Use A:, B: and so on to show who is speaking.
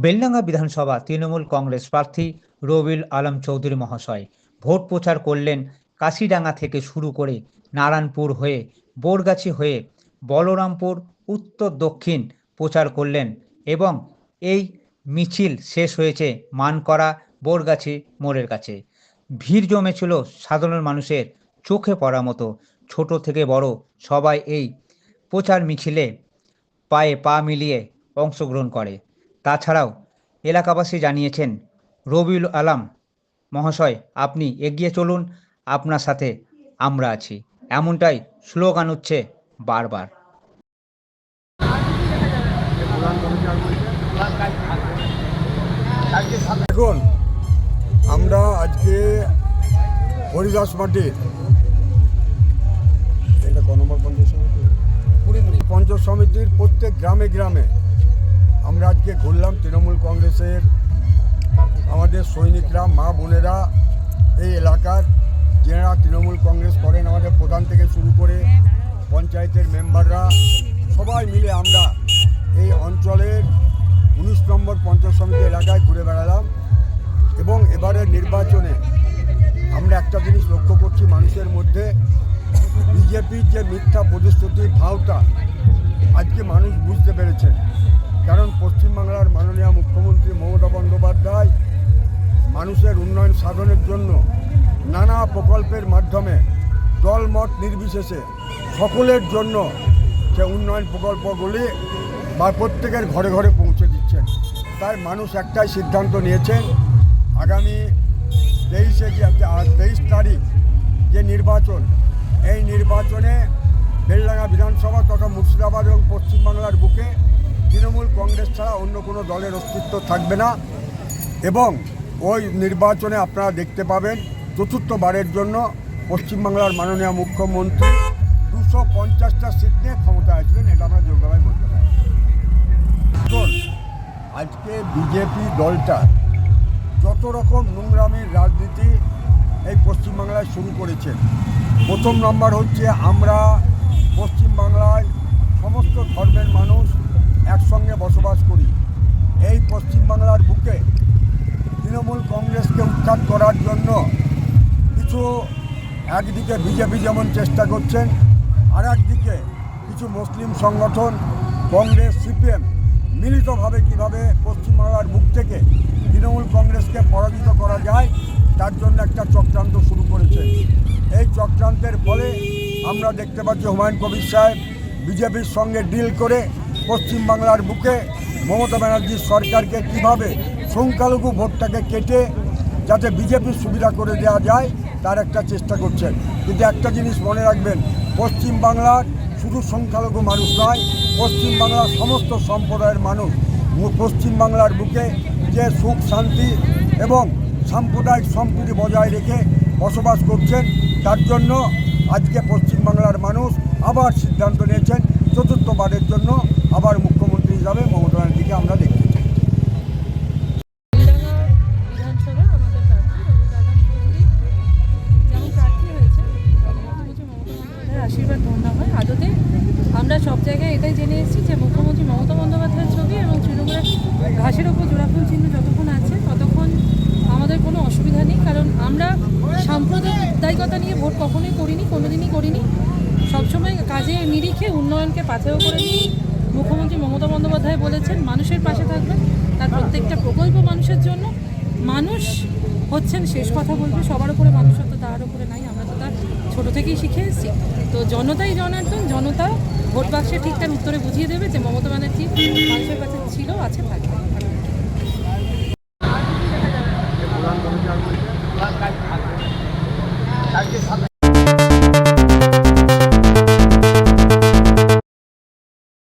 A: বেলডাঙ্গা বিধানসভা তৃণমূল কংগ্রেস প্রার্থী রবিউল আলম চৌধুরী মহাশয় ভোট প্রচার করলেন। কাশিডাঙ্গা থেকে শুরু করে নারায়ণপুর হয়ে বোরগাছি হয়ে বলরামপুর উত্তর দক্ষিণ প্রচার করলেন এবং এই মিছিল শেষ হয়েছে মানকরা বোরগাছি মোড়ের কাছে। ভিড় জমেছিল সাধারণ মানুষের চোখে পড়া মতো। ছোট থেকে বড় সবাই এই প্রচার মিছিলে পায়ে পা মিলিয়ে অংশগ্রহণ করে। তাছাড়াও এলাকাবাসী জানিয়েছেন, রবিউল আলম মহাশয় আপনি এগিয়ে চলুন, আপনার সাথে আমরা আছি, এমনটাই স্লোগান উঠছে বারবার।
B: দেখুন, আমরা আজকে হরিদাস মাটির এটা ক নম্বর পঞ্চায়েত সমিতির প্রত্যেক গ্রামে গ্রামে আমরা আজকে ঘুরলাম। তৃণমূল কংগ্রেসের আমাদের সৈনিকরা, মা বোনেরা, এই এলাকার যারা তৃণমূল কংগ্রেস করেন, আমাদের প্রধান থেকে শুরু করে পঞ্চায়েতের মেম্বাররা সবাই মিলে আমরা এই অঞ্চলের 19 নম্বর পঞ্চায়েত সমিতি এলাকায় ঘুরে বেড়ালাম। এবং এবারের নির্বাচনে আমরা একটা জিনিস লক্ষ্য করছি, মানুষের মধ্যে বিজেপির যে মিথ্যা প্রতিশ্রুতির ভাওতা আজকে মানুষ বুঝতে পেরেছেন। কারণ পশ্চিমবাংলার মাননীয় মুখ্যমন্ত্রী মমতা বন্দ্যোপাধ্যায় মানুষের উন্নয়ন সাধনের জন্য নানা প্রকল্পের মাধ্যমে দলমত নির্বিশেষে সকলের জন্য যে উন্নয়ন প্রকল্পগুলি বা প্রত্যেকের ঘরে ঘরে পৌঁছে দিচ্ছেন। তাই মানুষ একটাই সিদ্ধান্ত নিয়েছেন, আগামী 23 তারিখ যে নির্বাচন, এই নির্বাচনে বেলডাঙ্গা বিধানসভা তথা মুর্শিদাবাদ এবং পশ্চিমবাংলার বুকে তৃণমূল কংগ্রেস ছাড়া অন্য কোনো দলের অস্তিত্ব থাকবে না। এবং ওই নির্বাচনে আপনারা দেখতে পাবেন চতুর্থবারের জন্য পশ্চিমবাংলার মাননীয় মুখ্যমন্ত্রী 250টা সিট নিয়ে ক্ষমতায় আসবেন, এটা আমরা যোগ্যভাবে বলতে পারি। আজকে বিজেপি দলটা যত রকম নোংরামির রাজনীতি এই পশ্চিমবাংলায় শুরু করেছেন। প্রথম নম্বর হচ্ছে, আমরা পশ্চিমবাংলায় সমস্ত ধর্মের মানুষ একসঙ্গে বসবাস করি। এই পশ্চিমবাংলার বুকে তৃণমূল কংগ্রেসকে উৎখাত করার জন্য কিছু একদিকে বিজেপি যেমন চেষ্টা করছেন, আর একদিকে কিছু মুসলিম সংগঠন কংগ্রেস, সিপিএম মিলিতভাবে কীভাবে পশ্চিমবাংলার বুক থেকে তৃণমূল কংগ্রেসকে পরাজিত করা যায় তার জন্য একটা চক্রান্ত শুরু করেছে। এই চক্রান্তের ফলে আমরা দেখতে পাচ্ছি হুমায়ুন কবির সাহেব বিজেপির সঙ্গে ডিল করে পশ্চিমবাংলার বুকে মমতা ব্যানার্জির সরকারকে কীভাবে সংখ্যালঘু ভোটটাকে কেটে যাতে বিজেপির সুবিধা করে দেওয়া যায় তার একটা চেষ্টা করছেন। কিন্তু একটা জিনিস মনে রাখবেন, পশ্চিমবাংলার শুধু সংখ্যালঘু মানুষ নয়, পশ্চিমবাংলার সমস্ত সম্প্রদায়ের মানুষ পশ্চিমবাংলার বুকে যে সুখ শান্তি এবং সাম্প্রদায়িক সম্প্রীতি বজায় রেখে বসবাস করছেন, তার জন্য আজকে পশ্চিমবাংলার মানুষ আবার সিদ্ধান্ত নিয়েছেন চতুর্থবারের জন্য আবার মুখ্যমন্ত্রী হিসাবে মমতা ব্যানার্জিকে আমরা দেখতে চাই।
C: আশীর্বাদ বন্ধ হয় আদতে আমরা সব জায়গায় এটাই জেনে এসেছি যে মুখ্যমন্ত্রী মমতা বন্দ্যোপাধ্যায়ের ছবি এবং তৃণমূলের ঘাসের ওপর জোড়াফুল চিহ্ন যতক্ষণ আছে ততক্ষণ আমাদের কোনো অসুবিধা নেই। কারণ আমরা সাম্প্রদায়িকতা নিয়ে ভোট কখনোই করিনি, কোনোদিনই করিনি। সবসময় কাজের নিরিখে উন্নয়নকে পাথেয় করে নিয়ে মুখ্যমন্ত্রী মমতা বন্দ্যোপাধ্যায় বলেছেন মানুষের পাশে থাকবেন, তার প্রত্যেকটা প্রকল্প মানুষের জন্য। মানুষ হচ্ছেন শেষ কথা বলবে, সবার উপরে মানুষত্ব তার উপরে নাই, আমরা তো তার ছোটো থেকেই শিখে এসেছি। তো জনতাই জনার্দন, জনতা ভোট বাক্সে ঠিক তার উত্তরে বুঝিয়ে দেবে যে মমতা ব্যানার্জি মানুষের কাছে ছিল, আছে, থাকবে।